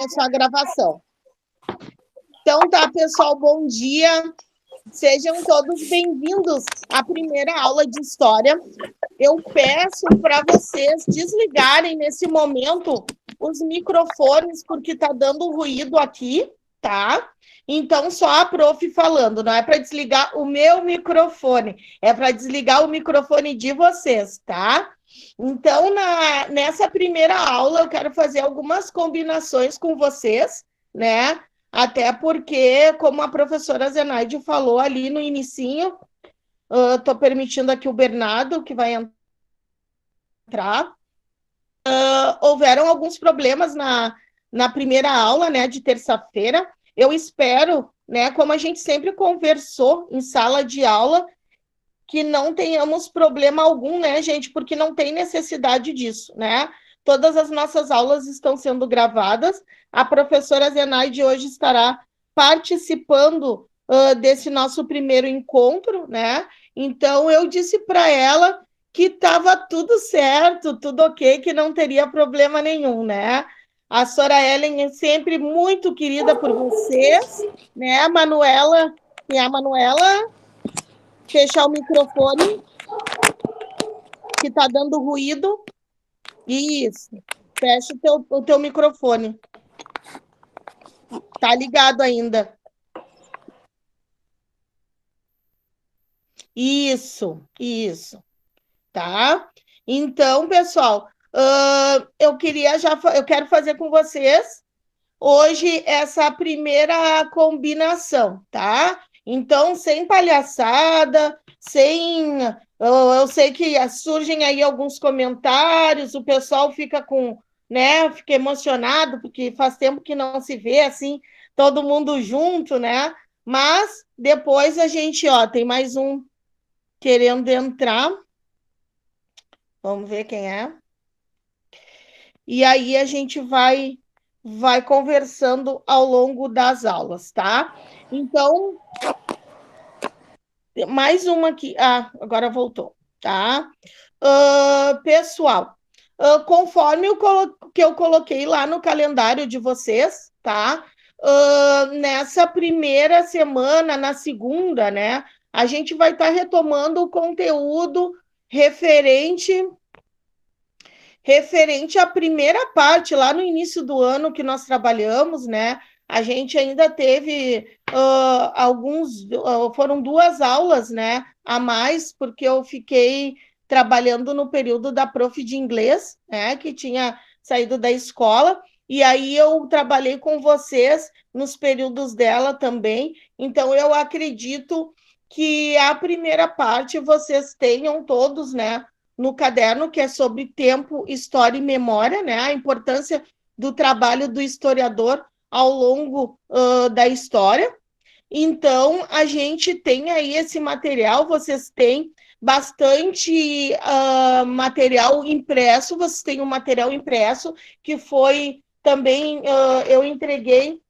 começou a gravação. Então tá, pessoal, bom dia. Sejam todos bem-vindos à primeira aula de História. Eu peço para vocês desligarem nesse momento os microfones, porque está dando ruído aqui, tá? Então, só a prof falando, não é para desligar o meu microfone, é para desligar o microfone de vocês, tá? Então, nessa primeira aula, eu quero fazer algumas combinações com vocês, né? Até porque, como a professora Zenaide falou ali no inicinho, estou permitindo aqui o Bernardo, que vai entrar. Houveram alguns problemas na primeira aula, né, de terça-feira. Eu espero, né, como a gente sempre conversou em sala de aula, que não tenhamos problema algum, né, gente, porque não tem necessidade disso, né? Todas as nossas aulas estão sendo gravadas. A professora Zenaide hoje estará participando desse nosso primeiro encontro, né? Então, eu disse para ela que estava tudo certo, tudo ok, que não teria problema nenhum, né? A Sora Ellen é sempre muito querida por vocês, né? A Manuela, e a Manuela fechar o microfone, que está dando ruído. Isso. Fecha o teu microfone. Tá ligado ainda. Isso. Tá? Então, pessoal, eu quero fazer com vocês hoje essa primeira combinação, tá? Então, sem palhaçada, sem. Eu sei que surgem aí alguns comentários, o pessoal fica né? Fica emocionado, porque faz tempo que não se vê assim, todo mundo junto, né? Mas depois a gente, tem mais um querendo entrar. Vamos ver quem é. E aí a gente vai conversando ao longo das aulas, tá? Então, mais uma aqui. Ah, agora voltou, tá? Pessoal, conforme que eu coloquei lá no calendário de vocês, tá? Nessa primeira semana, na segunda, né? A gente vai estar retomando o conteúdo referente à primeira parte, lá no início do ano que nós trabalhamos, né? A gente ainda teve foram 2 aulas, né, a mais, porque eu fiquei trabalhando no período da prof de inglês, né, que tinha saído da escola, e aí eu trabalhei com vocês nos períodos dela também, então eu acredito que a primeira parte vocês tenham todos, né, no caderno, que é sobre tempo, história e memória, né? A importância do trabalho do historiador ao longo da história. Então, a gente tem aí esse material, vocês têm bastante material impresso, vocês têm um material impresso que foi também, eu entreguei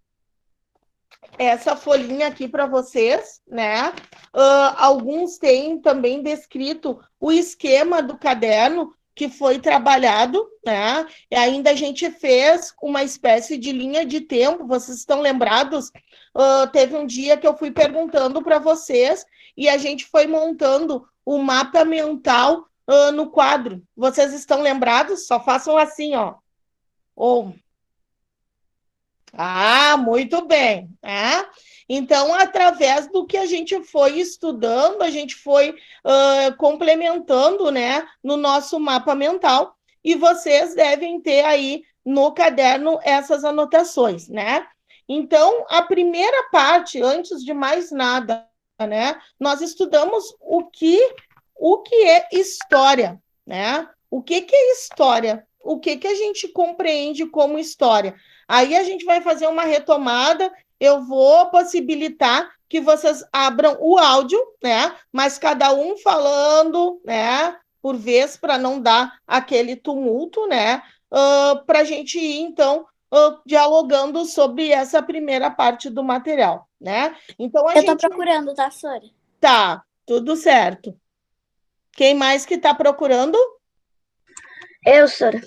essa folhinha aqui para vocês, né? Alguns têm também descrito o esquema do caderno que foi trabalhado, né? E ainda a gente fez uma espécie de linha de tempo. Vocês estão lembrados? Teve um dia que eu fui perguntando para vocês e a gente foi montando o mapa mental no quadro. Vocês estão lembrados? Só façam assim, ó. Ou muito bem. Então, através do que a gente foi estudando, a gente foi complementando, né, no nosso mapa mental, e vocês devem ter aí no caderno essas anotações, né? Então, a primeira parte, antes de mais nada, né, nós estudamos o que é história, né? O que é história? O que a gente compreende como história? Aí a gente vai fazer uma retomada, eu vou possibilitar que vocês abram o áudio, né? Mas cada um falando, né? Por vez, para não dar aquele tumulto, né? Para a gente ir, então, dialogando sobre essa primeira parte do material, né? Então, eu estou procurando, tá, Sora? Tá, tudo certo. Quem mais que está procurando? Eu, Sora.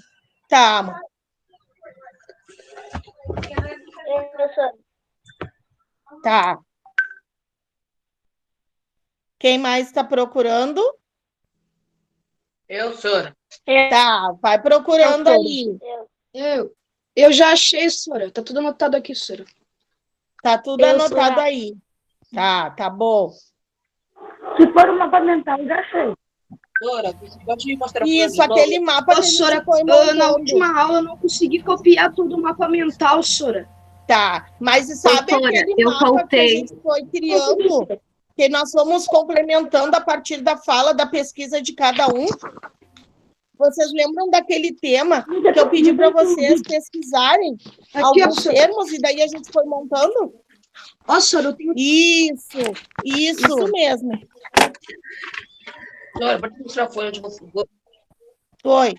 Tá, amor. Tá. Quem mais está procurando? Eu, Sora. Tá, vai procurando ali. Eu já achei, Sora. Tá tudo anotado aqui, Sora. Tá tudo Eu, anotado Sora. aí. Tá bom. Se for um mapa mental, já achei. Sora, você pode me mostrar Isso, aquele mapa que a gente Sora, foi na montando. última aula eu não consegui copiar todo o mapa mental, Sora. Tá, mas sabe Doutora, aquele eu mapa que a voltei. gente foi criando, que nós fomos complementando a partir da fala, da pesquisa de cada um? Vocês lembram daquele tema que eu pedi para vocês pesquisarem Aqui, ó, alguns Sora. termos e daí a gente foi montando? Ó, Sora, eu tenho... Isso mesmo. Sora, pode mostrar a folha de novo. Foi.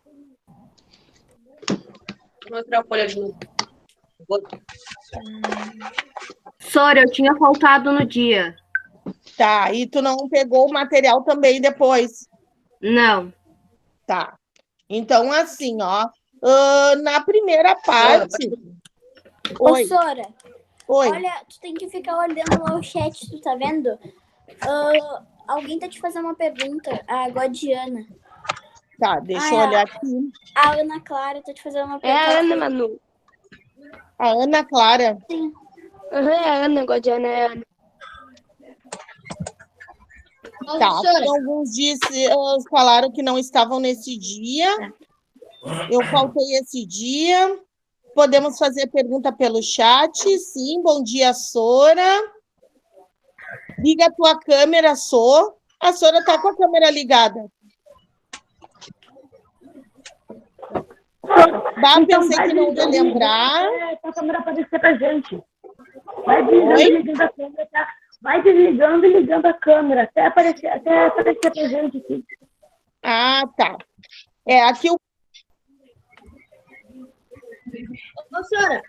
Mostrar a folha de novo. Sora, eu tinha faltado no dia. Tá, e tu não pegou o material também depois? Não. Tá. Então, assim, ó, na primeira parte... Ô, Sora, Oi. olha, tu tem que ficar olhando lá o chat, tu tá vendo? Alguém tá te fazendo uma pergunta, a Godiana. Tá, deixa eu olhar aqui. A Ana Clara tá te fazendo uma É pergunta. a Ana, Manu. A Ana Clara. É a Ana, Godiana é a Ana. Tá, alguns falaram que não estavam nesse dia. Eu faltei esse dia. Podemos fazer pergunta pelo chat. Sim, bom dia, Sora. Liga a tua câmera, Sô. A Sora está com a câmera ligada. Pensei que não ia lembrar. A câmera aparecer pra gente. Vai desligando e ligando a câmera, tá? Vai desligando e ligando a câmera, até aparecer pra gente aqui. Ah, tá. Aqui o... Ô, Sora.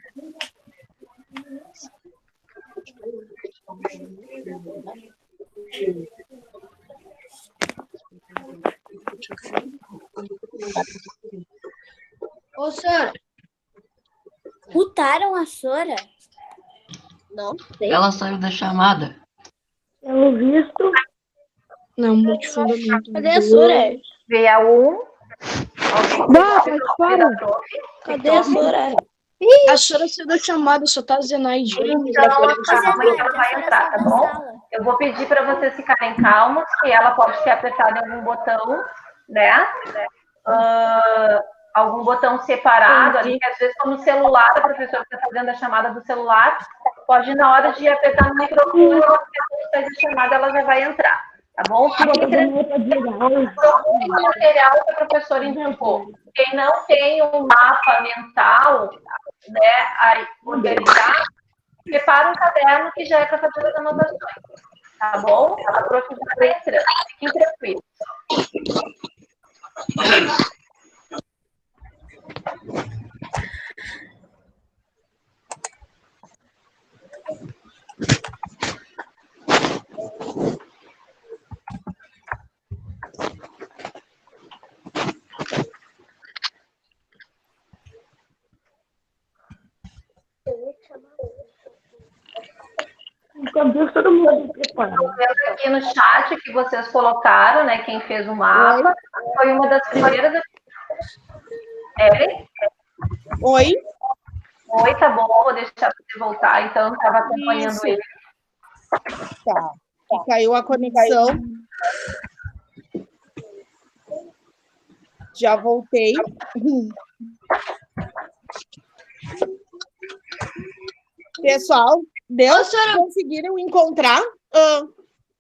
Ô, Sora. Mutaram a Sora? Não sei. Ela saiu da chamada. Pelo visto. Não, multifundamento. Cadê a Sora? VA1. Cadê a Sora? A Sora saiu da chamada, só tá Zenaide. Então, calma, ela vai entrar, tá bom? Eu vou pedir para vocês ficarem calmos, que ela pode ter apertado em algum botão, né? Algum botão separado ali, que às vezes como celular, a professora está fazendo a chamada do celular, pode na hora de apertar no microfone, a pessoa que faz a chamada, ela já vai entrar, tá bom? Fiquem tranquilos, procurem o material que a professora indicou. Quem não tem um mapa mental, né, aí, organizado, prepara um caderno que já é para fazer as anotações, tá bom? A professora vai entrando, fiquem tranquilos. Enquanto isso, todo mundo preparado. Estou vendo aqui no chat que vocês colocaram, né? Quem fez o mapa. Foi uma das primeiras. Ellen? Oi? Oi, tá bom, vou deixar você voltar, então, estava acompanhando Isso. ele. Tá. Caiu a conexão. Já voltei. Pessoal, conseguiram encontrar?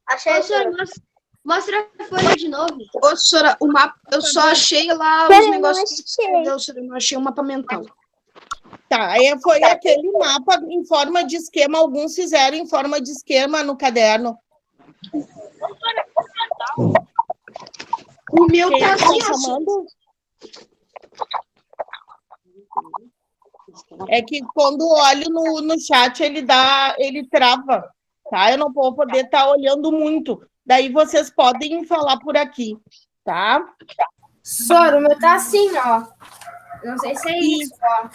Achei, Sora. Mostra a folha de novo. Ô, Sora, o mapa, eu só achei lá os negócios que você escreveu, Sora, eu não achei o mapa mental. Tá, foi aquele mapa em forma de esquema, alguns fizeram em forma de esquema no caderno. O meu Quem tá está assim, ó. chamando? É que quando olho no chat, ele trava, tá? Eu não vou poder estar olhando muito. Daí vocês podem falar por aqui, tá? Sora, o meu tá assim, ó. Não sei se é isso, ó.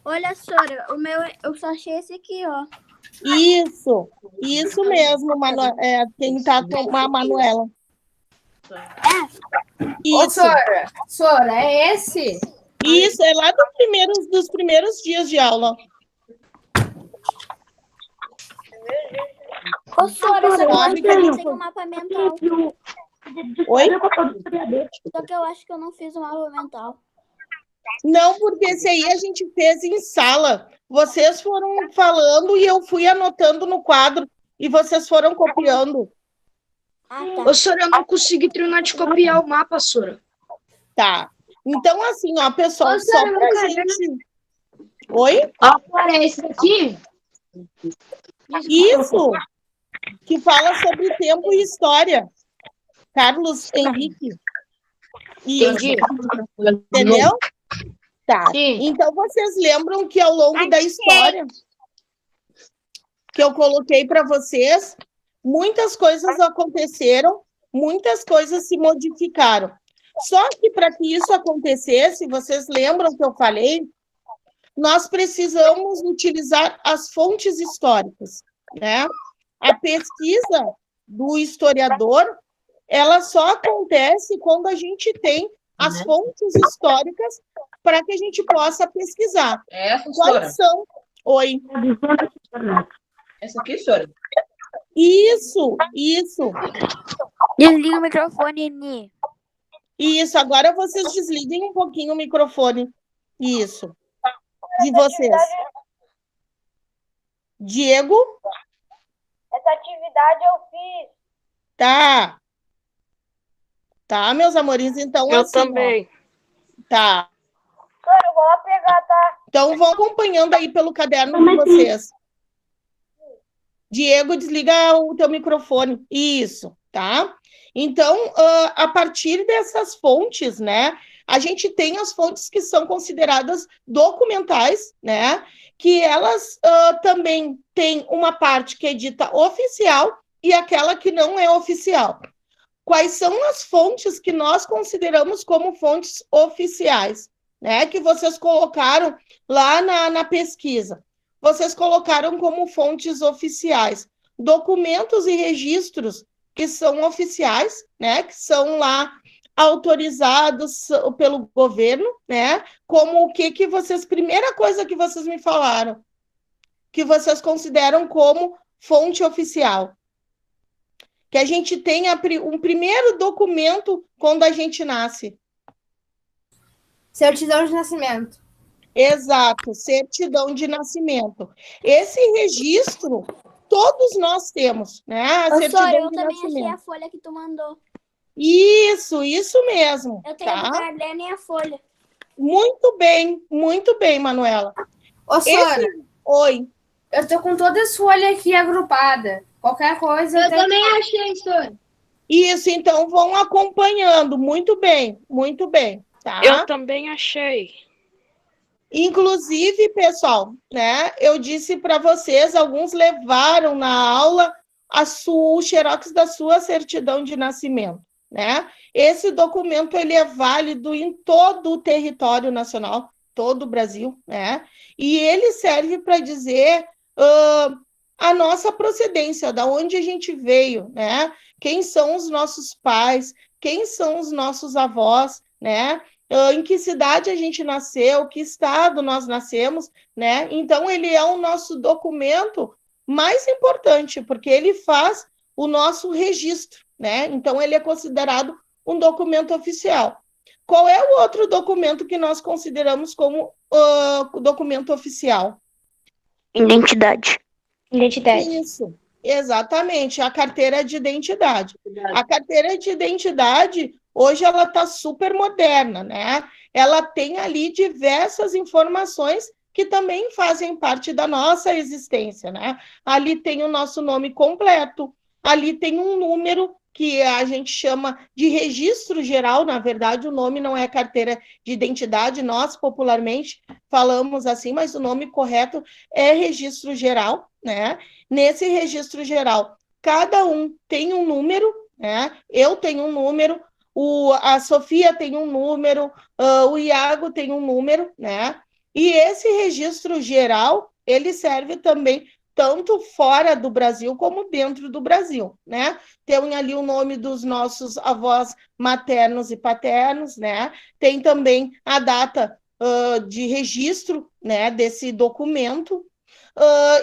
Olha, Sora, o meu, eu só achei esse aqui, ó. Isso mesmo, quem está com a Manuela. Ô, Sora, é esse? Isso, é lá dos primeiros dias de aula. Ô, Sora, só que eu acho Sabe que eu que não tenho um mapa mental. Oi? Só que eu acho que eu não fiz o mapa mental. Não, porque esse aí a gente fez em sala. Vocês foram falando e eu fui anotando no quadro e vocês foram copiando. Ah, tá. Ô, Sora, eu não consegui treinar de copiar o mapa, Sora. Tá. Então, assim, ó, pessoal, Ô, só Sora, pra mas gente... Oi? Agora é esse daqui? Isso! Que fala sobre tempo e história. Carlos Henrique. Isso. Entendi. Entendeu? Tá. Sim. Então, vocês lembram que ao longo da história que eu coloquei para vocês, muitas coisas aconteceram, muitas coisas se modificaram. Só que para que isso acontecesse, vocês lembram que eu falei, nós precisamos utilizar as fontes históricas, né? A pesquisa do historiador, ela só acontece quando a gente tem as fontes históricas para que a gente possa pesquisar. Essa, Sora. Quais são? Oi. Essa aqui, Sora. Isso. Desliga o microfone, Ni. Isso, agora vocês desliguem um pouquinho o microfone. Isso. De vocês. Diego? Essa atividade eu fiz. Tá. Tá, meus amores, então Eu assim, também. ó. Tá. Sora, eu vou lá pegar, tá? Então vão acompanhando aí pelo caderno de vocês. Diego, desliga o teu microfone. Isso, tá? Então, a partir dessas fontes, né? A gente tem as fontes que são consideradas documentais, né? Que elas também têm uma parte que é dita oficial e aquela que não é oficial. Quais são as fontes que nós consideramos como fontes oficiais, né? Que vocês colocaram lá na pesquisa. Vocês colocaram como fontes oficiais documentos e registros que são oficiais, né? Que são lá autorizados pelo governo, né? Como o que vocês... Primeira coisa que vocês me falaram, que vocês consideram como fonte oficial. Que a gente tenha um primeiro documento quando a gente nasce. Certidão de nascimento. Exato, certidão de nascimento. Esse registro, todos nós temos, né? A certidão Sora, eu de também nascimento. achei a folha que tu mandou. Isso mesmo. Eu tenho tá? do caderno e a folha. Muito bem, Manuela. Ô, Sora, Oi. eu tô com todas as folhas aqui agrupadas. Qualquer coisa... Eu também achei, Sora. Isso, então vão acompanhando. Muito bem, tá? Eu também achei. Inclusive, pessoal, né? Eu disse para vocês, alguns levaram na aula o xerox da sua certidão de nascimento, né? Esse documento ele é válido em todo o território nacional, todo o Brasil, né? E ele serve para dizer a nossa procedência, da onde a gente veio, né? Quem são os nossos pais, quem são os nossos avós, né? Em que cidade a gente nasceu, que estado nós nascemos, né? Então, ele é o nosso documento mais importante, porque ele faz o nosso registro, né? Então, ele é considerado um documento oficial. Qual é o outro documento que nós consideramos como documento oficial? Identidade. Isso, exatamente, a carteira de identidade. A carteira de identidade, hoje, ela está super moderna, né? Ela tem ali diversas informações que também fazem parte da nossa existência, né? Ali tem o nosso nome completo, ali tem um número que a gente chama de registro geral, na verdade, o nome não é carteira de identidade, nós popularmente falamos assim, mas o nome correto é registro geral, né? Nesse registro geral, cada um tem um número, né? Eu tenho um número, a Sofia tem um número, o Iago tem um número, né? E esse registro geral, ele serve também tanto fora do Brasil como dentro do Brasil, né? Tem ali o nome dos nossos avós maternos e paternos, né? Tem também a data de registro, né, desse documento.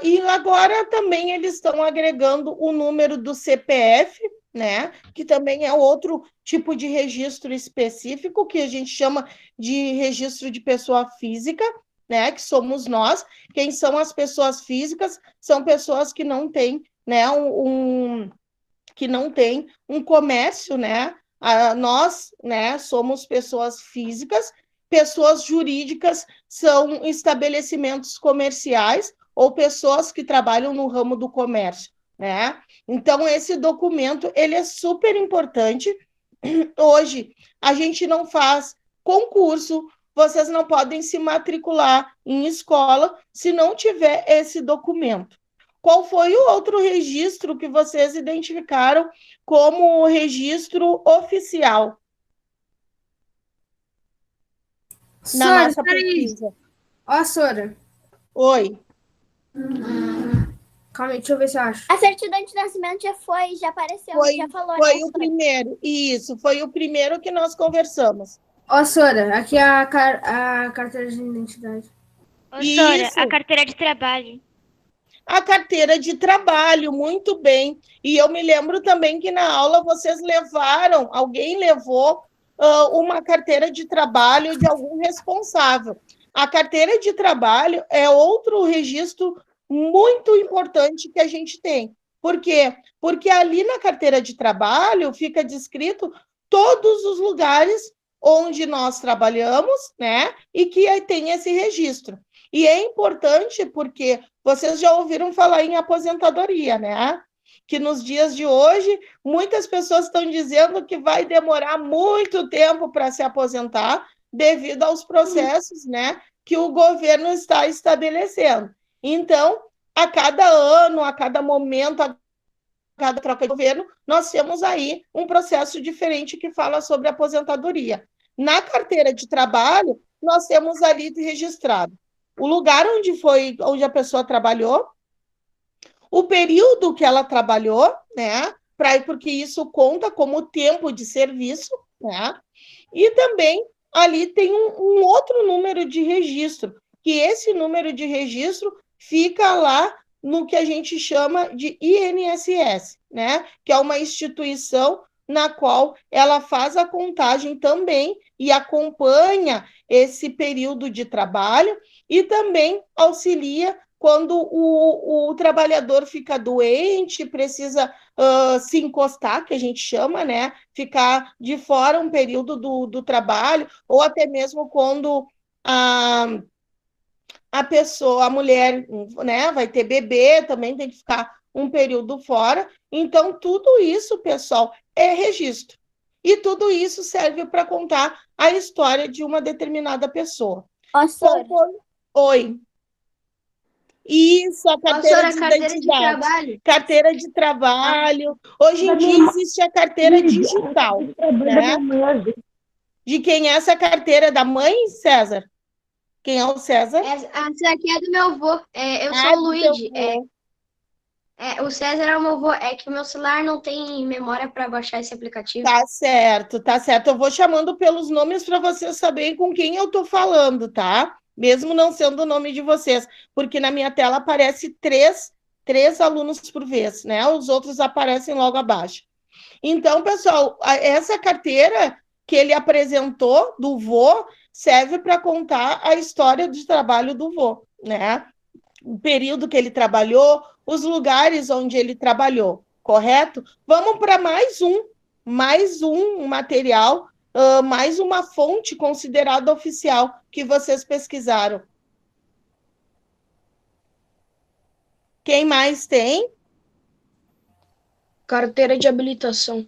E agora também eles estão agregando o número do CPF, né, que também é outro tipo de registro específico, que a gente chama de registro de pessoa física, né, que somos nós. Quem são as pessoas físicas? São pessoas que não têm, né, que não tem um comércio, né? Nós, né, somos pessoas físicas, pessoas jurídicas são estabelecimentos comerciais ou pessoas que trabalham no ramo do comércio, né? Então, esse documento, ele é super importante. Hoje, a gente não faz concurso, vocês não podem se matricular em escola se não tiver esse documento. Qual foi o outro registro que vocês identificaram como registro oficial na nossa pesquisa? Ó, Sora. Oi. Calma aí, deixa eu ver se eu acho. A certidão de nascimento já apareceu, já falou. Foi o primeiro, isso, foi o primeiro que nós conversamos. Ó, Sora, aqui é a carteira de identidade. Ô, Sora, a carteira de trabalho. A carteira de trabalho, muito bem. E eu me lembro também que na aula vocês levaram, alguém levou uma carteira de trabalho de algum responsável. A carteira de trabalho é outro registro muito importante que a gente tem. Por quê? Porque ali na carteira de trabalho fica descrito todos os lugares onde nós trabalhamos, né? E que tem esse registro. E é importante porque vocês já ouviram falar em aposentadoria, né? Que nos dias de hoje, muitas pessoas estão dizendo que vai demorar muito tempo para se aposentar devido aos processos, né, que o governo está estabelecendo. Então, a cada ano, a cada momento, a cada troca de governo, nós temos aí um processo diferente que fala sobre aposentadoria. Na carteira de trabalho, nós temos ali registrado o lugar onde a pessoa trabalhou, o período que ela trabalhou, né? Porque isso conta como tempo de serviço, né? E também ali tem um outro número de registro, que esse número de registro fica lá no que a gente chama de INSS, né? Que é uma instituição na qual ela faz a contagem também e acompanha esse período de trabalho e também auxilia quando o trabalhador fica doente, precisa se encostar, que a gente chama, né? Ficar de fora um período do trabalho, ou até mesmo quando a pessoa, a mulher, né, vai ter bebê, também tem que ficar um período fora. Então, tudo isso, pessoal, é registro. E tudo isso serve para contar a história de uma determinada pessoa. Oi. Isso, a carteira de identidade. Carteira de trabalho. Hoje em dia existe a carteira digital, né? De quem é essa carteira? Da mãe, César? Quem é o César? Essa aqui é do meu avô. Eu sou o Luigi. O César é o meu avô. É que o meu celular não tem memória para baixar esse aplicativo. Tá certo, tá certo. Eu vou chamando pelos nomes para vocês saberem com quem eu tô falando, tá? Mesmo não sendo o nome de vocês, porque na minha tela aparece três alunos por vez, né? Os outros aparecem logo abaixo. Então, pessoal, essa carteira que ele apresentou do vô serve para contar a história de trabalho do vô, né? O período que ele trabalhou, os lugares onde ele trabalhou, correto? Vamos para mais um material, mais uma fonte considerada oficial que vocês pesquisaram. Quem mais tem? Carteira de habilitação.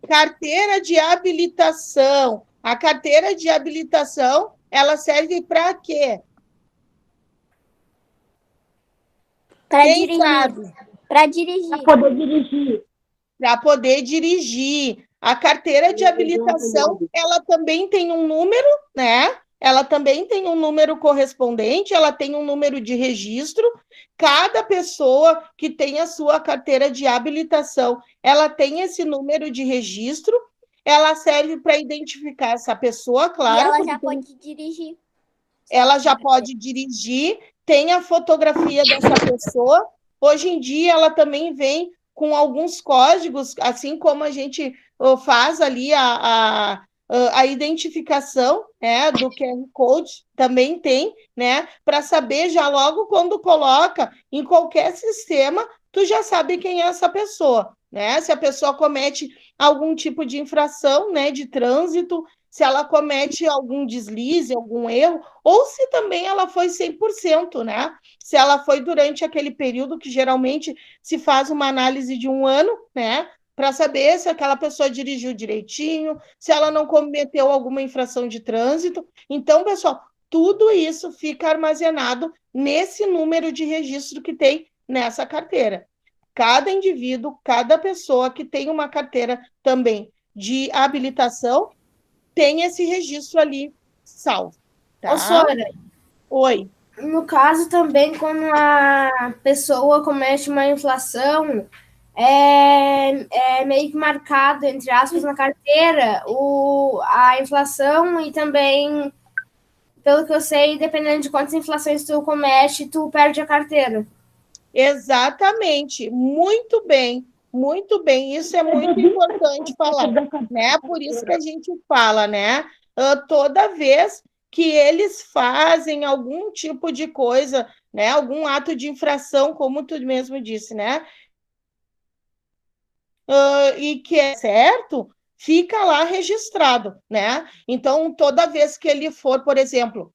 Carteira de habilitação. A carteira de habilitação, ela serve para quê? Para dirigir. Para dirigir. Para poder dirigir. Para poder dirigir. A carteira de habilitação, ela também tem um número, né? ela também tem um número correspondente, ela tem um número de registro. Cada pessoa que tem a sua carteira de habilitação, ela tem esse número de registro, ela serve para identificar essa pessoa, claro. E ela já pode dirigir. Ela já pode dirigir, tem a fotografia dessa pessoa. Hoje em dia, ela também vem com alguns códigos, assim como a gente faz ali a identificação, né, do QR Code, também tem, né, para saber já logo quando coloca em qualquer sistema, tu já sabe quem é essa pessoa, né? Se a pessoa comete algum tipo de infração, né, de trânsito, se ela comete algum deslize, algum erro, ou se também ela foi 100%, né? Se ela foi durante aquele período que geralmente se faz uma análise de 1 ano, né? Para saber se aquela pessoa dirigiu direitinho, se ela não cometeu alguma infração de trânsito. Então, pessoal, tudo isso fica armazenado nesse número de registro que tem nessa carteira. Cada indivíduo, cada pessoa que tem uma carteira também de habilitação, tem esse registro ali salvo. Tá? Ô, Sora. Oi. No caso também, quando a pessoa comete uma inflação, é meio que marcado, entre aspas, na carteira, a inflação e também, pelo que eu sei, dependendo de quantas inflações tu comete, tu perde a carteira. Exatamente, muito bem, isso é muito importante falar, né? Por isso que a gente fala, né? Toda vez que eles fazem algum tipo de coisa, né? Algum ato de infração, como tu mesmo disse, né? E que é certo, fica lá registrado, né? Então, toda vez que ele for, por exemplo,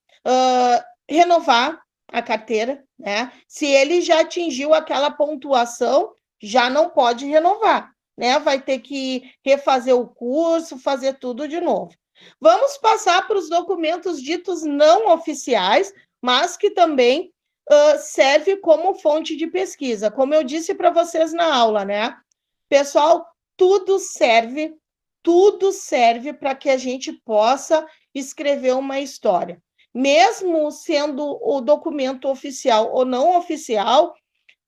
renovar a carteira, né? Se ele já atingiu aquela pontuação, já não pode renovar, né? Vai ter que refazer o curso, fazer tudo de novo. Vamos passar para os documentos ditos não oficiais, mas que também serve como fonte de pesquisa. Como eu disse para vocês na aula, né? Pessoal, tudo serve para que a gente possa escrever uma história. Mesmo sendo o documento oficial ou não oficial,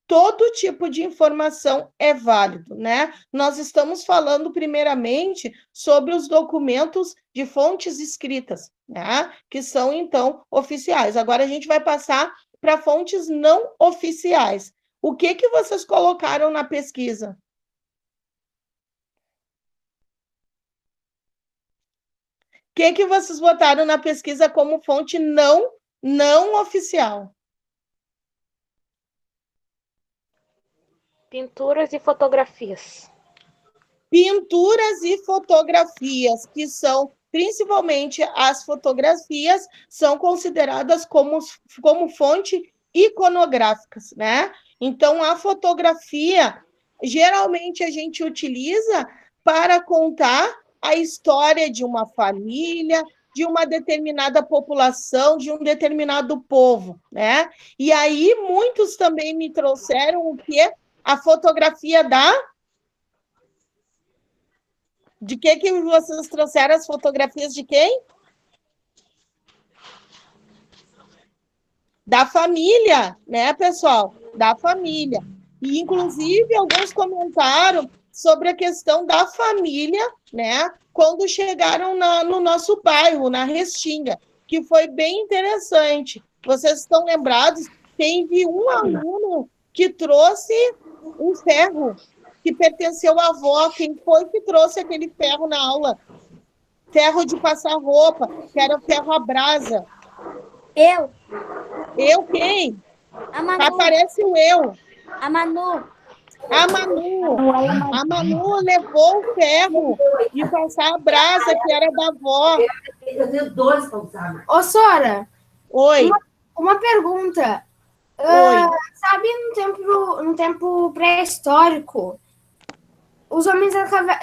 todo tipo de informação é válido, né? Nós estamos falando primeiramente sobre os documentos de fontes escritas, né? Que são, então, oficiais. Agora a gente vai passar para fontes não oficiais. O que vocês colocaram na pesquisa? O que vocês botaram na pesquisa como fonte não oficial? Pinturas e fotografias. Pinturas e fotografias, que são, principalmente as fotografias, são consideradas como fonte iconográficas, né? Então, a fotografia, geralmente a gente utiliza para contar a história de uma família, de uma determinada população, de um determinado povo, né? E aí, muitos também me trouxeram o quê? A fotografia De que vocês trouxeram as fotografias de quem? Da família, né, pessoal? Da família. E, inclusive, alguns comentaram sobre a questão da família, né, quando chegaram no nosso bairro, na Restinga, que foi bem interessante. Vocês estão lembrados? Teve um aluno que trouxe um ferro que pertenceu à avó. Quem foi que trouxe aquele ferro na aula? Ferro de passar roupa, que era o ferro à brasa. Eu. Eu quem? A Manu. Aparece o eu. A Manu. A Manu levou o ferro de passar a brasa, que era da avó. Eu tenho 12 para usar. Ô, Sora. Oi. Uma pergunta. Sabe, no tempo pré-histórico, os homens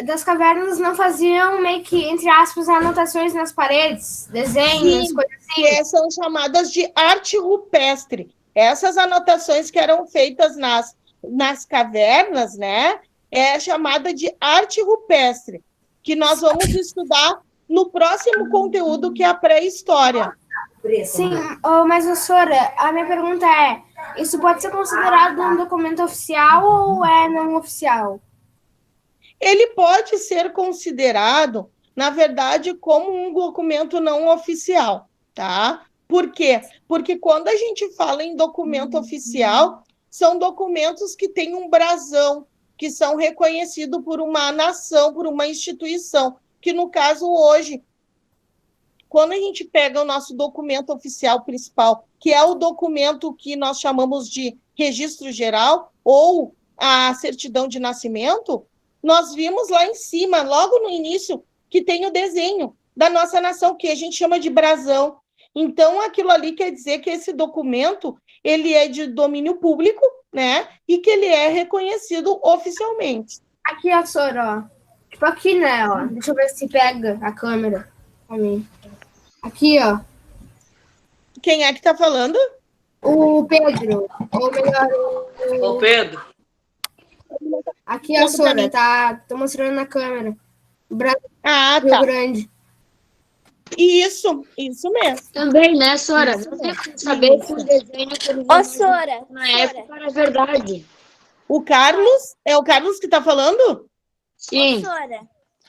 das cavernas não faziam meio que, entre aspas, anotações nas paredes, desenhos, coisas assim? Que são chamadas de arte rupestre. Essas anotações que eram feitas nas cavernas, né, é chamada de arte rupestre, que nós vamos estudar no próximo conteúdo, que é a pré-história, Sim, mas, professora, a minha pergunta é, isso pode ser considerado um documento oficial ou é não oficial? Ele pode ser considerado, na verdade, como um documento não oficial, tá? Por quê? Porque quando a gente fala em documento oficial, são documentos que têm um brasão, que são reconhecidos por uma nação, por uma instituição, que no caso hoje, quando a gente pega o nosso documento oficial principal, que é o documento que nós chamamos de registro geral, ou a certidão de nascimento, nós vimos lá em cima, logo no início, que tem o desenho da nossa nação, que a gente chama de brasão. Então, aquilo ali quer dizer que esse documento, ele é de domínio público, né? E que ele é reconhecido oficialmente. Aqui, ó, Sora, ó. Tipo aqui, né, ó. Deixa eu ver se pega a câmera pra mim. Aqui, ó. Quem é que tá falando? O Pedro. Ou melhor, Ô, Pedro. Aqui, ó, Sora, tô mostrando na câmera. Brasil, tá. Rio Grande. Isso mesmo. Também, né, Sora? Não tem como saber se o desenho que eles Sora, na época era verdade. O Carlos, é o Carlos que tá falando? Sim. Sora.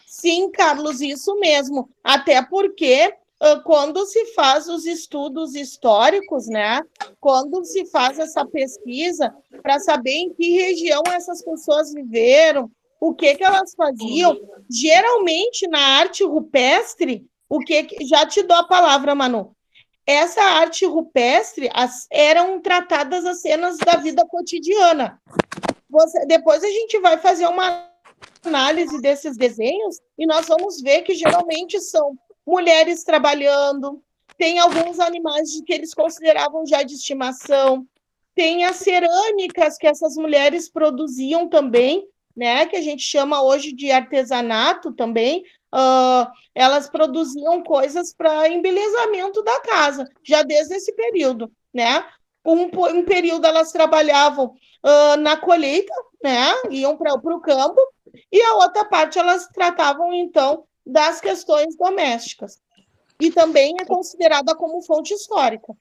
Sim, Carlos, isso mesmo. Até porque quando se faz os estudos históricos, né? Quando se faz essa pesquisa para saber em que região essas pessoas viveram, o que elas faziam, geralmente na arte rupestre, já te dou a palavra, Manu. Essa arte rupestre eram tratadas as cenas da vida cotidiana. Depois a gente vai fazer uma análise desses desenhos e nós vamos ver que geralmente são mulheres trabalhando, tem alguns animais que eles consideravam já de estimação, tem as cerâmicas que essas mulheres produziam também, né, que a gente chama hoje de artesanato também. Elas produziam coisas para embelezamento da casa, já desde esse período, né? Um período elas trabalhavam na colheita, né? Iam para o campo, e a outra parte elas tratavam, então, das questões domésticas. E também é considerada como fonte histórica.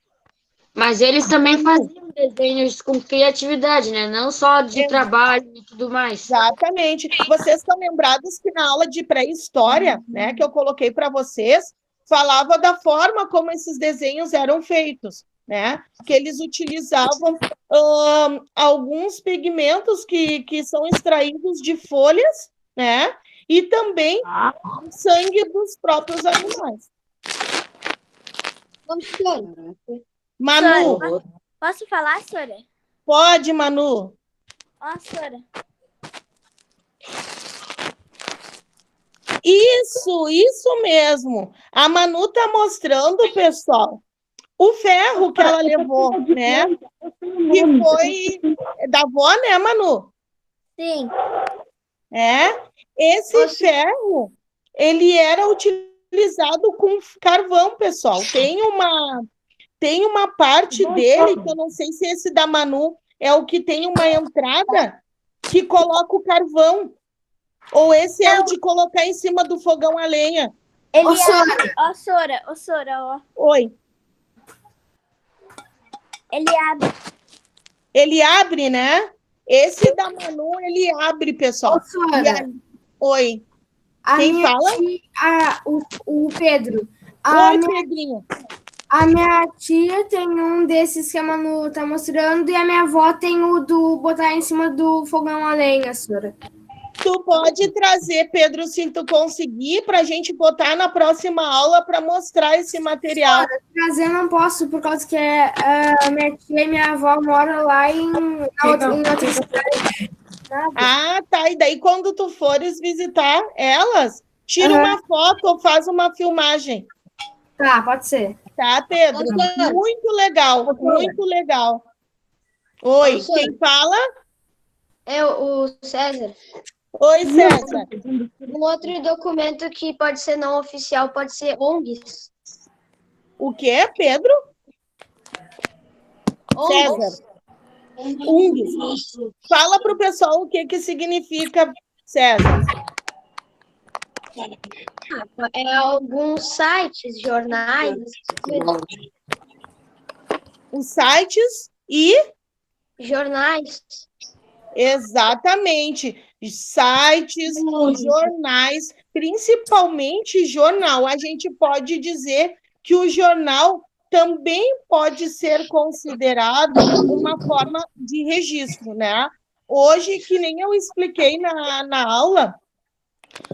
Mas eles também faziam desenhos com criatividade, né? Não só de trabalho e tudo mais. Exatamente. Vocês estão lembrados que na aula de pré-história, né, que eu coloquei para vocês, falava da forma como esses desenhos eram feitos, né? Que eles utilizavam alguns pigmentos que são extraídos de folhas, né? E também sangue dos próprios animais. Manu. Sora, posso falar, Sora? Pode, Manu. Sora. Isso mesmo. A Manu tá mostrando, pessoal, o ferro que ela levou, né? Que foi da avó, né, Manu? Sim. Esse ferro, ele era utilizado com carvão, pessoal. Tem uma parte dele, que eu não sei se esse da Manu é o que tem uma entrada que coloca o carvão. Ou esse é o de colocar em cima do fogão a lenha. Sora. Oi. Ele abre, né? Esse da Manu, ele abre, pessoal. Oi. Quem fala? O Pedro. Oi, Pedrinho. A minha tia tem um desses que a Manu tá mostrando e a minha avó tem o do botar em cima do fogão a lenha, Sora. Tu pode trazer, Pedro, se tu conseguir, para a gente botar na próxima aula para mostrar esse material. Sora, trazer não posso, por causa que a minha tia e minha avó moram lá em outra cidade. Tá. E daí, quando tu fores visitar elas, tira uma foto ou faz uma filmagem. Tá, pode ser. Tá, Pedro? Muito legal, muito legal. Oi, quem fala? O César. Oi, César. Um outro documento que pode ser não oficial pode ser ONGs. O quê, Pedro? César. ONGs. Fala para o pessoal o que significa, César. Alguns sites, jornais. Os sites e... Jornais. Exatamente. Sites, jornais, principalmente jornal. A gente pode dizer que o jornal também pode ser considerado uma forma de registro, né? Hoje, que nem eu expliquei na aula,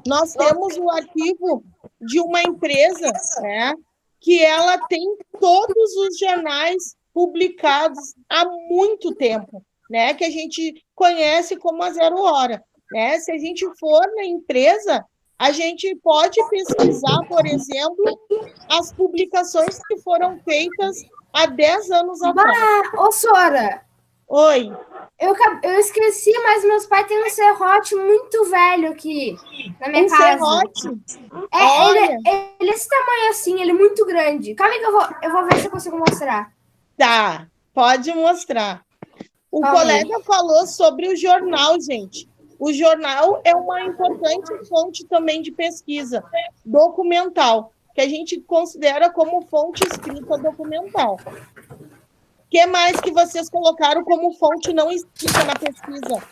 nós temos o arquivo de uma empresa, né, que ela tem todos os jornais publicados há muito tempo, né, que a gente conhece como a Zero Hora, né? Se a gente for na empresa, a gente pode pesquisar, por exemplo, as publicações que foram feitas há 10 anos atrás. Ô, Sora, Oi. eu esqueci, mas meus pais têm um serrote muito velho aqui na minha casa. Serrote? Ele é esse tamanho assim, ele é muito grande. Calma aí que eu vou ver se eu consigo mostrar. Tá, pode mostrar. O Calma colega falou sobre o jornal, gente. O jornal é uma importante fonte também de pesquisa documental, que a gente considera como fonte escrita documental. O que mais que vocês colocaram como fonte não escrita na pesquisa?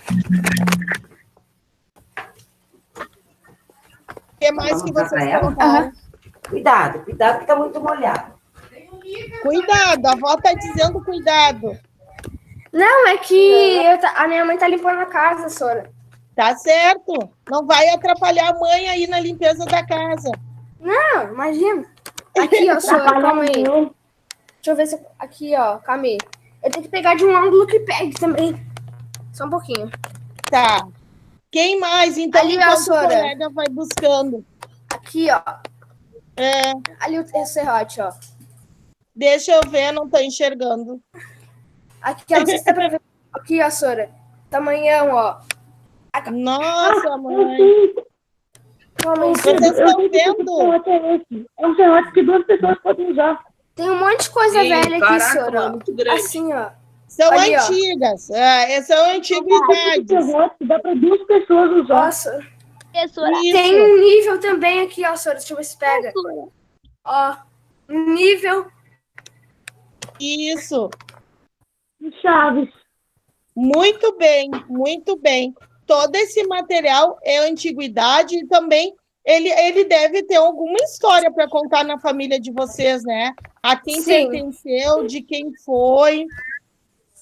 O que mais que vocês colocaram? Cuidado, cuidado que está muito molhado. Cuidado, a avó está dizendo cuidado. Não, é que a minha mãe tá limpando a casa, Sora. Tá certo. Não vai atrapalhar a mãe aí na limpeza da casa. Não, imagina. Aqui, ó, Sora, calma aí. Deixa eu ver se... Aqui, ó, calma aí. Eu tenho que pegar de um ângulo que pegue também. Só um pouquinho. Tá. Quem mais? Então, ali, enquanto ó, Sora. o colega vai buscando. Aqui, ó. Ali o serrote, ó. Deixa eu ver, não tô enxergando. Aqui, ó, não sei se dá pra ver. Aqui, ó, Sora. Tamanhão, ó. Nossa, mãe. Vocês estão vendo? É um serrote que 2 pessoas podem usar. Tem um monte de coisa velha aqui, Sora. Assim, ó. São ali, antigas. São antiguidades. Dá para 2 pessoas usar. Nossa. Tem um nível também aqui, ó, Sora. Deixa eu ver se pega. Ó. Nível. Isso. Chaves. Muito bem, muito bem. Todo esse material é antiguidade e também ele deve ter alguma história para contar na família de vocês, né? A quem pertenceu, de quem foi,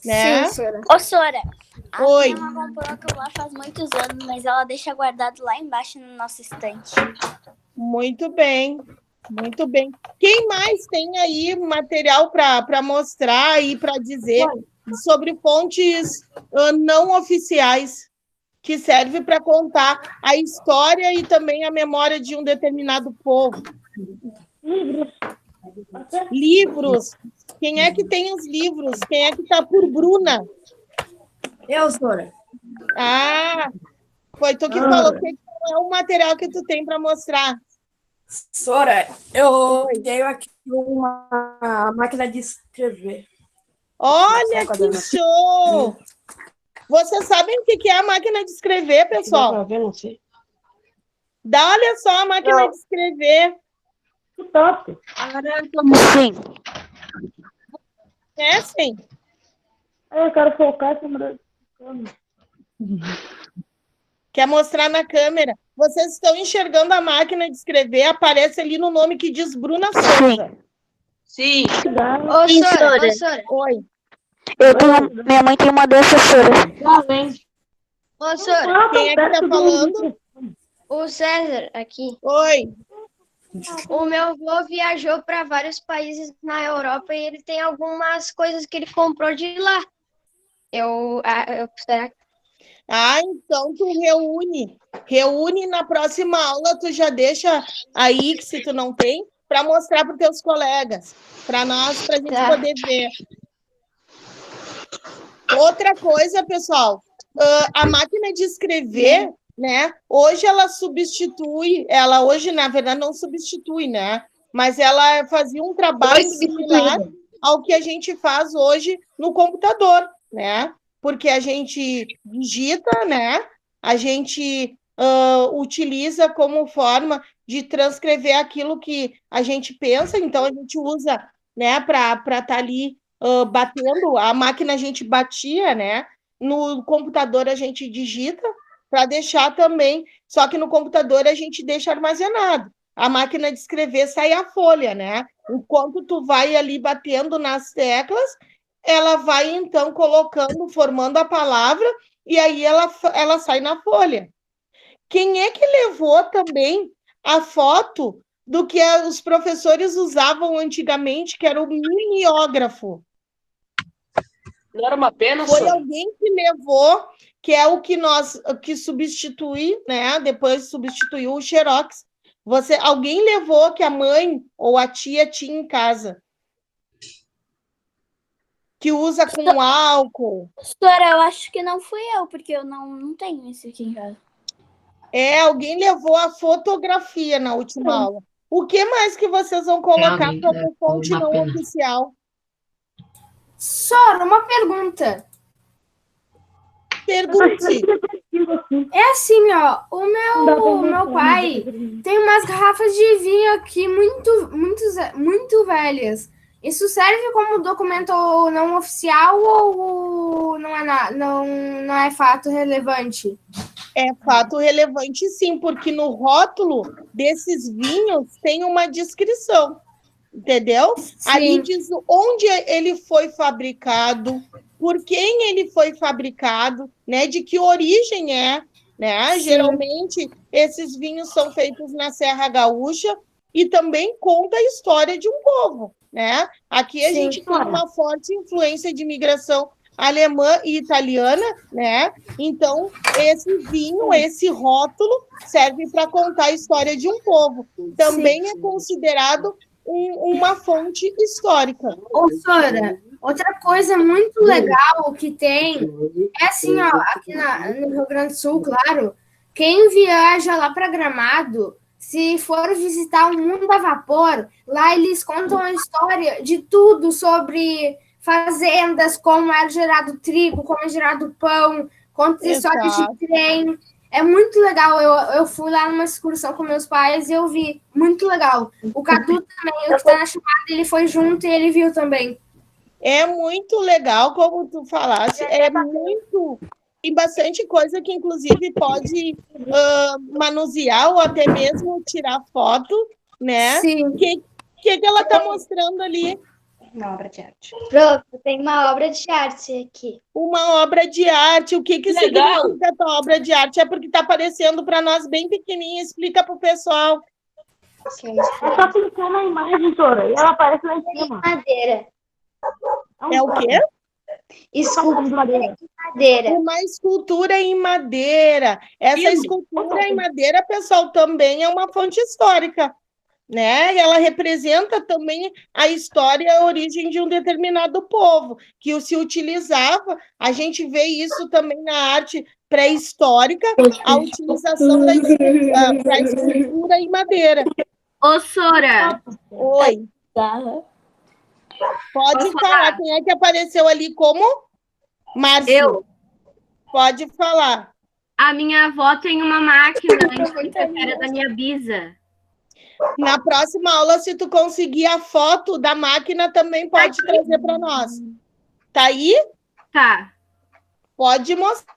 né? Sim, Sora. Ô, Sora, a Oi. minha mãe comprou aquilo lá faz muitos anos, mas ela deixa guardado lá embaixo no nosso estante. Muito bem, muito bem. Quem mais tem aí material para mostrar e para dizer sobre fontes não oficiais que serve para contar a história e também a memória de um determinado povo? Livros. Quem é que tem os livros? Quem é que está por Bruna? Eu, Sora. Ah, foi tu que falou que é o material que tu tem para mostrar. Sora, eu tenho aqui uma máquina de escrever. Olha que show! Vocês sabem o que é a máquina de escrever, pessoal? Dá pra ver, não sei. Dá, olha só a máquina de escrever. Que top. Sim. É, sim. Eu quero focar essa câmera. Quer mostrar na câmera. Vocês estão enxergando a máquina de escrever, aparece ali no nome que diz Bruna Souza. Sim. Ô, Sora. Oi. Minha mãe tem uma dessas, Sora. Ô, Sora. Quem é que tá falando? O César, aqui. Oi. O meu avô viajou para vários países na Europa e ele tem algumas coisas que ele comprou de lá. Será que... Ah, então tu reúne. Reúne na próxima aula, tu já deixa aí, que se tu não tem, para mostrar para os teus colegas, para nós, para a gente poder ver. Outra coisa, pessoal, a máquina de escrever, né? Hoje ela substitui, hoje, na verdade, não substitui, né? Mas ela fazia um trabalho similar ao que a gente faz hoje no computador, né? Porque a gente digita, né? A gente utiliza como forma de transcrever aquilo que a gente pensa, então a gente usa, né, para estar ali batendo, a máquina a gente batia, né? No computador a gente digita para deixar também, só que no computador a gente deixa armazenado. A máquina de escrever sai a folha, né? Enquanto tu vai ali batendo nas teclas, ela vai então colocando, formando a palavra, e aí ela sai na folha. Quem é que levou também a foto do que os professores usavam antigamente, que era o mimeógrafo? Não era uma pena, Foi Sônia? alguém que levou, que é o que substitui, né? Depois substituiu o Xerox. Alguém levou que a mãe ou a tia tinha em casa, que usa com álcool. Doutora, eu acho que não fui eu, porque eu não tenho isso aqui em casa. Alguém levou a fotografia na última aula. O que mais que vocês vão colocar como fonte não oficial? Sora, uma pergunta. Pergunte. É assim, ó, o meu pai tem umas garrafas de vinho aqui muito velhas. Isso serve como documento não oficial ou não é fato relevante? É fato relevante, sim, porque no rótulo desses vinhos tem uma descrição, entendeu? Sim. Ali diz onde ele foi fabricado, por quem ele foi fabricado, né? De que origem é, né? Sim. Geralmente, esses vinhos são feitos na Serra Gaúcha e também conta a história de um povo, né? Aqui a gente tem uma forte influência de imigração alemã e italiana, né? Então, esse vinho, esse rótulo, serve para contar a história de um povo. Também é considerado uma fonte histórica. Ô, Sora, outra coisa muito legal que tem é assim, ó, aqui no Rio Grande do Sul, claro, quem viaja lá para Gramado, se for visitar o Mundo a Vapor, lá eles contam a história de tudo sobre fazendas, como é gerado trigo, como é gerado pão, conta histórias de trem. É muito legal. Eu fui lá numa excursão com meus pais e eu vi. Muito legal. O Cadu também, o que está na chamada, ele foi junto e ele viu também. É muito legal, como tu falaste. Tem bastante coisa que, inclusive, pode manusear ou até mesmo tirar foto, né? Sim. O que ela está mostrando ali? Uma obra de arte. Prof, tem uma obra de arte aqui. Uma obra de arte. O que significa a tua obra de arte? É porque está aparecendo para nós bem pequenininha. Explica para o pessoal. É só clicar na imagem, Sora, e ela aparece lá em cima. Madeira. É o quê? Escultura em madeira. Uma escultura em madeira. Essa escultura em madeira, pessoal, também é uma fonte histórica, né? Ela representa também a história e a origem de um determinado povo, que se utilizava, a gente vê isso também na arte pré-histórica, a utilização da escultura em madeira. Ô, Sora. Oi. Pode falar. Quem é que apareceu ali como? Márcio. Eu. Pode falar. A minha avó tem uma máquina que era da minha bisa. Na próxima aula, se tu conseguir a foto da máquina, também pode trazer para nós. Tá aí? Tá. Pode mostrar.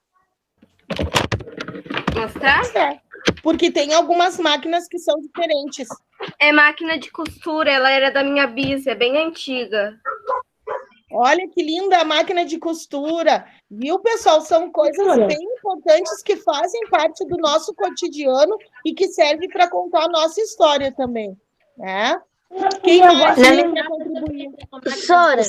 Mostrar? Porque tem algumas máquinas que são diferentes. É máquina de costura, ela era da minha bisa, é bem antiga. Olha que linda a máquina de costura. Viu, pessoal? São coisas bem importantes que fazem parte do nosso cotidiano e que servem para contar a nossa história também, né? Quem mais quer contribuir? Sora.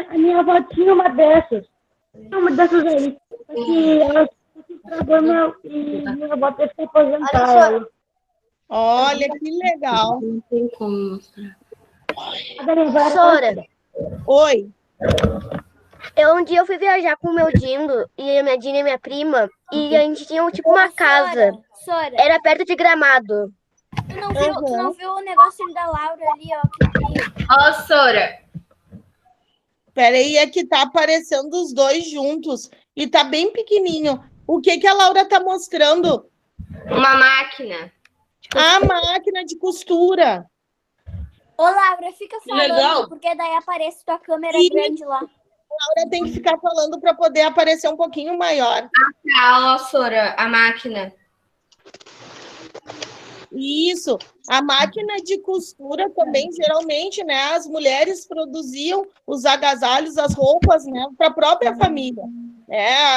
A minha avó tinha uma dessas. Uma dessas aí. Que ela se estragou e minha avó teve que aposentar. Olha que legal. Não tem como mostrar. Sora. Oi. Um dia eu fui viajar com o meu Dindo e a minha Dina e a minha prima, e a gente tinha tipo uma casa. Sora, Era perto de Gramado. tu não viu o negócio da Laura ali, ó? Ó, Sora. Peraí, é que tá aparecendo os dois juntos e tá bem pequenininho. O que a Laura tá mostrando? Uma máquina. A máquina de costura. Ô, Laura, fica falando, legal. porque daí aparece tua câmera Ih. grande lá. Laura tem que ficar falando para poder aparecer um pouquinho maior. Ó, Sora, a máquina. Isso. A máquina de costura também, geralmente, né? As mulheres produziam os agasalhos, as roupas, né? Para a própria família.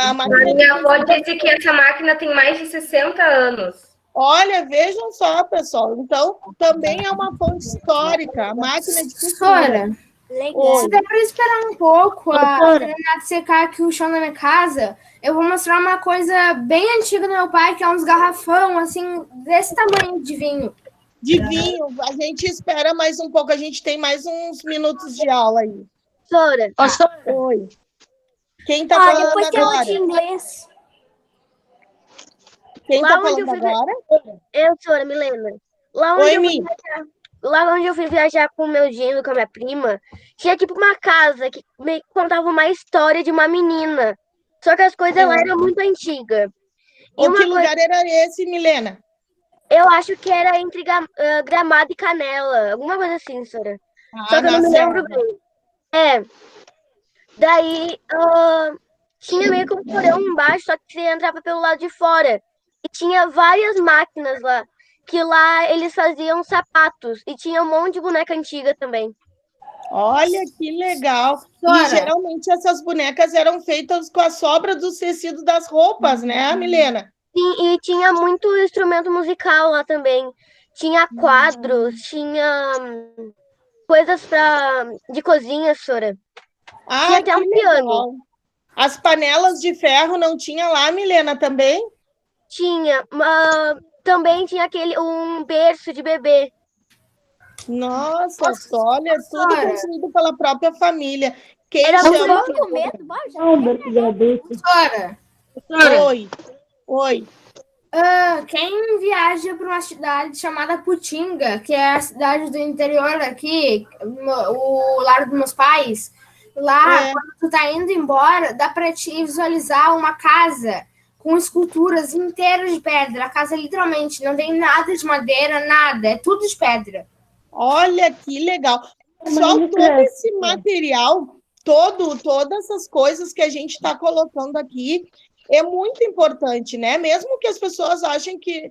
A máquina Minha avó disse que essa máquina tem mais de 60 anos. Olha, vejam só, pessoal. Então, também é uma fonte histórica. A máquina de costura. Sora, Legal. se der para esperar um pouco a terminar de secar aqui o chão da minha casa, eu vou mostrar uma coisa bem antiga do meu pai, que é uns garrafão, assim, desse tamanho de vinho. De vinho. A gente espera mais um pouco. A gente tem mais uns minutos de aula aí. Sora. Oi. Quem está falando depois tem aula agora? de inglês. Quem Lá está onde falando eu fui- agora? Eu, Sora, me lembra. Lá onde, Oi, eu fui Mi. viajar, lá onde eu fui viajar com o meu genro, com a minha prima, tinha tipo uma casa que meio que contava uma história de uma menina. Só que as coisas lá eram muito antigas. E Ou uma que coisa, lugar era esse, Milena? eu acho que era entre Gramado e Canela. Alguma coisa assim, Sora. Só que eu não me lembro bem. Daí tinha meio que um porão embaixo, só que você entrava pelo lado de fora. E tinha várias máquinas lá, que lá eles faziam sapatos. E tinha um monte de boneca antiga também. Olha que legal. Sora. E geralmente essas bonecas eram feitas com a sobra dos tecidos das roupas, né, Milena? E tinha muito instrumento musical lá também. Tinha quadros, tinha coisas de cozinha, Sora. Tinha até que um piano. legal. As panelas de ferro não tinha lá, Milena, também? Tinha. Também tinha um berço de bebê. Nossa, olha, tudo Sora. construído pela própria família. Quem Era chama? Eu tô com medo. Bora, já. Sora, Oi. quem viaja para uma cidade chamada Putinga, que é a cidade do interior aqui, o lar dos meus pais, lá, quando tu tá indo embora, dá para te visualizar uma casa com esculturas inteiras de pedra. A casa literalmente não tem nada de madeira, nada, é tudo de pedra. Olha que legal. Só todo esse material, todas essas coisas que a gente está colocando aqui, é muito importante, né? Mesmo que as pessoas achem que,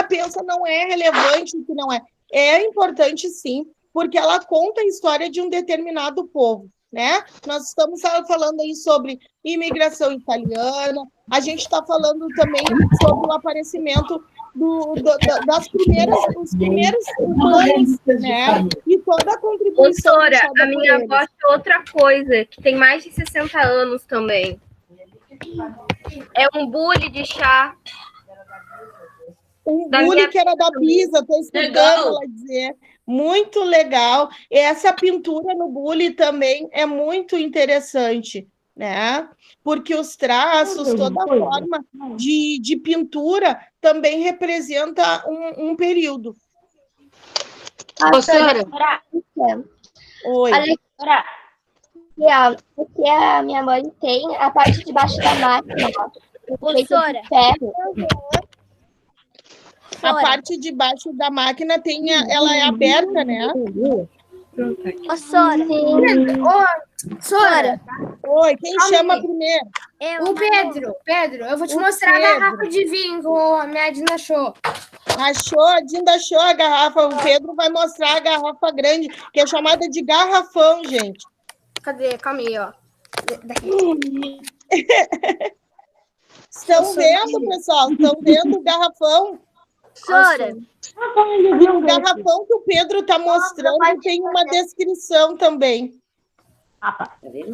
pensa não é relevante, que não é. É importante sim, porque ela conta a história de um determinado povo, né? Nós estamos falando aí sobre imigração italiana, a gente está falando também sobre o aparecimento dos primeiros humanos, né? E toda a contribuição. Sora, a minha avó achou outra coisa, que tem mais de 60 anos também. É um bule de chá. Um bule que era da Pisa, estou escutando ela dizer. Muito legal. Essa pintura no bule também é muito interessante, né? Porque os traços, toda a forma de pintura também representa um período. Sora. Oi. Olha, porque a minha mãe tem a parte de baixo da máquina. Sora. Ferro. A parte de baixo da máquina ela é aberta, né? Ô, Sora. Sora, Oi, quem chama primeiro? o Pedro, eu vou te mostrar a garrafa de vinho que a minha Dina achou. A Dinda achou a garrafa. O Pedro vai mostrar a garrafa grande, que é chamada de garrafão, gente. Cadê? Calma aí, ó. Estão vendo, pessoal? Estão vendo o garrafão? Sora. O garrafão que o Pedro está mostrando tem uma descrição também.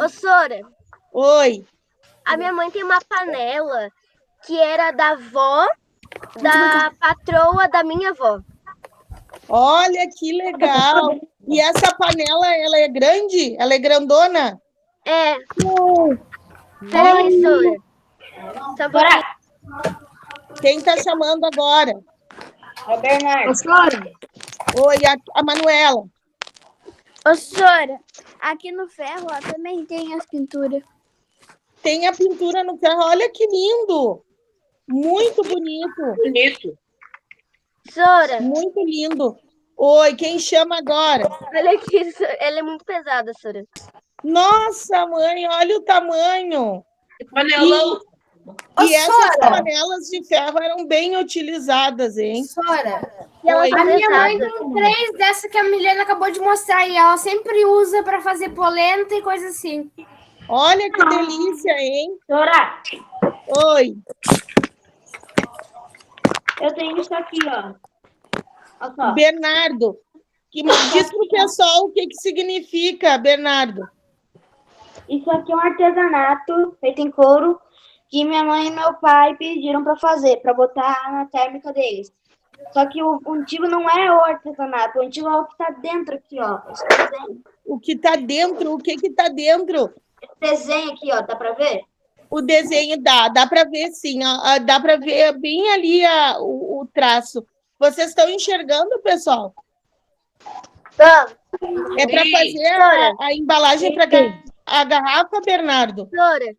Ô, Sora, Oi. a minha mãe tem uma panela que era da avó, da patroa da minha avó. Olha que legal. E essa panela, ela é grande? Ela é grandona? É. Peraí, Sora. Só um pouquinho. Quem está chamando agora? É Bernardo. Oi, a Manuela. Ô, Sora, aqui no ferro ó, também tem as pinturas. Tem a pintura no ferro. Olha que lindo. Muito bonito. Bonito. Sora, Muito lindo. Oi, quem chama agora? Olha aqui, ela é muito pesada, Sora. Nossa, mãe, olha o tamanho. Panelão. E essas Sora. panelas de ferro eram bem utilizadas, hein? Sora, E ela Oi. tá a minha mãe pesada. tem 3 dessa que a Milena acabou de mostrar e ela sempre usa para fazer polenta e coisa assim. Olha que delícia, hein? Sora, Oi. eu tenho isso aqui, ó. Olha só. Bernardo, diz pro pessoal o que significa, Bernardo. Isso aqui é um artesanato feito em couro que minha mãe e meu pai pediram para fazer, para botar na térmica deles. Só que o antigo não é o artesanato, o antigo é o que tá dentro aqui, ó. Esse desenho. O que tá dentro? O que tá dentro? Esse desenho aqui, ó, dá para ver? O desenho dá para ver sim, ó, dá para ver bem ali o traço. Vocês estão enxergando, pessoal? É para fazer a embalagem para a garrafa, Bernardo? Sora,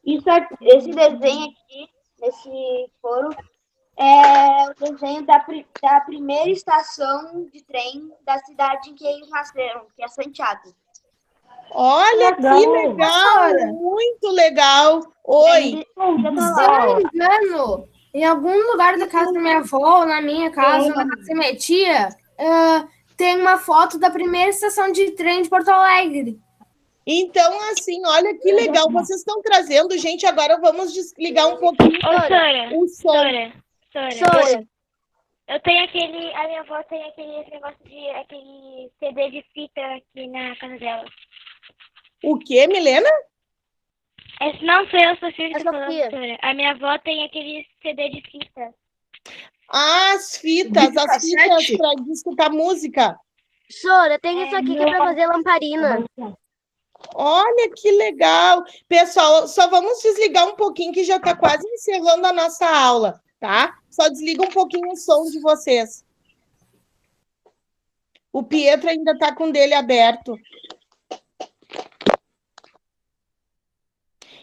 Esse desenho aqui, esse couro, é o desenho da primeira estação de trem da cidade em que eles nasceram, que é Santiago. Olha que legal, muito legal. Oi. Se eu não me engano, em algum lugar da casa da minha avó, ou na minha casa, ou na casa da minha tia, tem uma foto da primeira estação de trem de Porto Alegre. Então, assim, olha que legal. Vocês estão trazendo, gente. Agora vamos desligar um pouquinho o som. Sora. Eu tenho a minha avó tem aquele CD de fita aqui na casa dela. O quê, Milena? Não sou eu, Sofia, que É tô falando, Sofia. Sora. A minha avó tem aquele CD de fita. As fitas para escutar música. Sora, tem isso aqui que é pra fazer lamparina. Olha que legal. Pessoal, só vamos desligar um pouquinho que já está quase encerrando a nossa aula, tá? Só desliga um pouquinho o som de vocês. O Pietro ainda está com o dele aberto.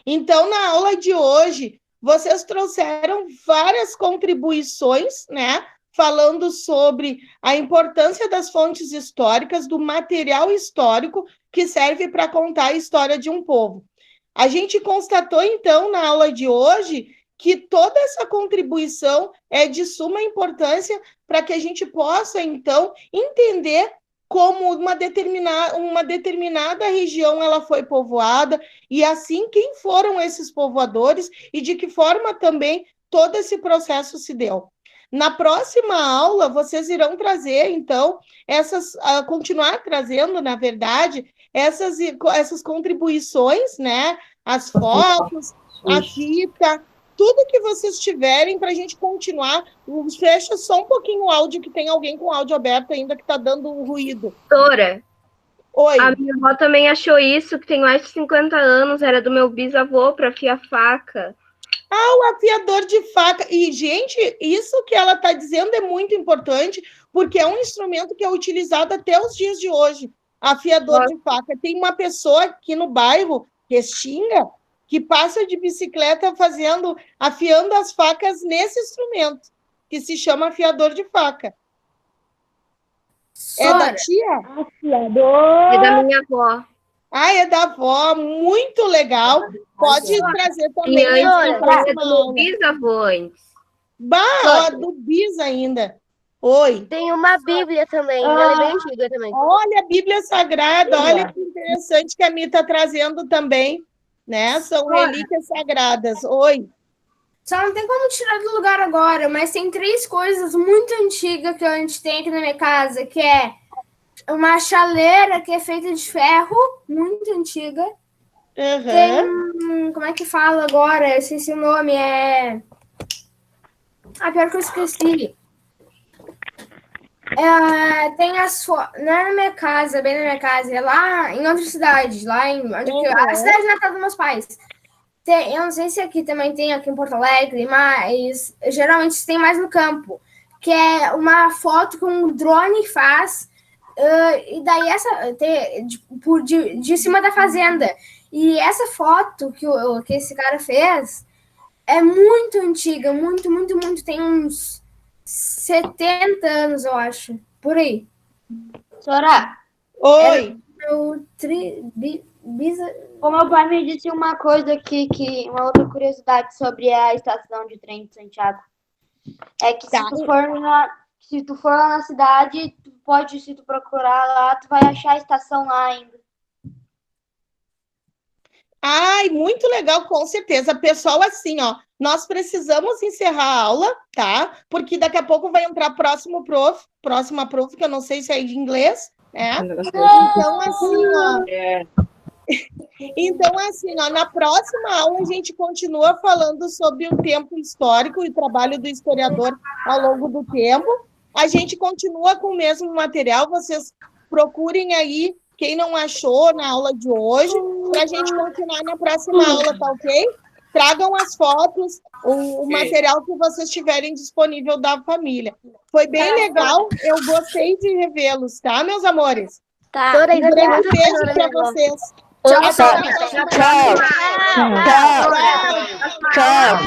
Então, na aula de hoje, vocês trouxeram várias contribuições, né? Falando sobre a importância das fontes históricas, do material histórico que serve para contar a história de um povo. A gente constatou, então, na aula de hoje, que toda essa contribuição é de suma importância para que a gente possa, então, entender como uma determinada região ela foi povoada, e assim quem foram esses povoadores e de que forma também todo esse processo se deu. Na próxima aula, vocês irão trazer, então, continuar trazendo, na verdade, essas contribuições, né? As fotos, a fita, tudo que vocês tiverem para a gente continuar. Fecha só um pouquinho o áudio, que tem alguém com o áudio aberto ainda que está dando ruído. Doutora, oi. A minha avó também achou isso, que tem mais de 50 anos, era do meu bisavô para afiar faca. O afiador de faca. E, gente, isso que ela está dizendo é muito importante, porque é um instrumento que é utilizado até os dias de hoje. Afiador de faca. Tem uma pessoa aqui no bairro, Restinga, que passa de bicicleta afiando as facas nesse instrumento, que se chama afiador de faca. É da tia? Afiador. É da minha avó. É da avó, muito legal. Pode trazer também. E antes, do bisavô antes. Do bis ainda. Oi. Tem uma Bíblia também, ela é bem antiga também. Olha a Bíblia Sagrada, olha que interessante que a Mi está trazendo também, né? São relíquias sagradas. Oi. Só não tem como tirar do lugar agora, mas tem 3 coisas muito antigas que a gente tem aqui na minha casa, que é uma chaleira que é feita de ferro, muito antiga. Tem, como é que fala agora? Eu esqueci o nome, pior que eu esqueci. Tem as fotos, não é na minha casa, bem na minha casa, é lá em outra cidade, a cidade natal dos meus pais. Eu não sei se aqui também tem, aqui em Porto Alegre, mas geralmente tem mais no campo, que é uma foto que um drone faz, e daí de cima da fazenda. E essa foto que esse cara fez é muito antiga, muito, muito, muito, tem uns 70 anos, eu acho. Por aí. Sora, Oi. o meu pai me disse uma coisa uma outra curiosidade sobre a estação de trem de Santiago. É que se tu for lá na cidade, se tu procurar lá, tu vai achar a estação lá ainda. Ai, muito legal, com certeza. Pessoal, assim, ó, nós precisamos encerrar a aula, tá? Porque daqui a pouco vai entrar próxima prof, que eu não sei se é de inglês, né? Então, assim, ó, na próxima aula a gente continua falando sobre o tempo histórico e o trabalho do historiador ao longo do tempo. A gente continua com o mesmo material, vocês procurem aí quem não achou na aula de hoje, para a gente continuar na próxima aula, tá ok? Tragam as fotos, o material que vocês tiverem disponível da família. Foi bem legal, eu gostei de revê-los, tá, meus amores? Tá. Um grande beijo para vocês. Tchau, Tchau, tchau. Tchau.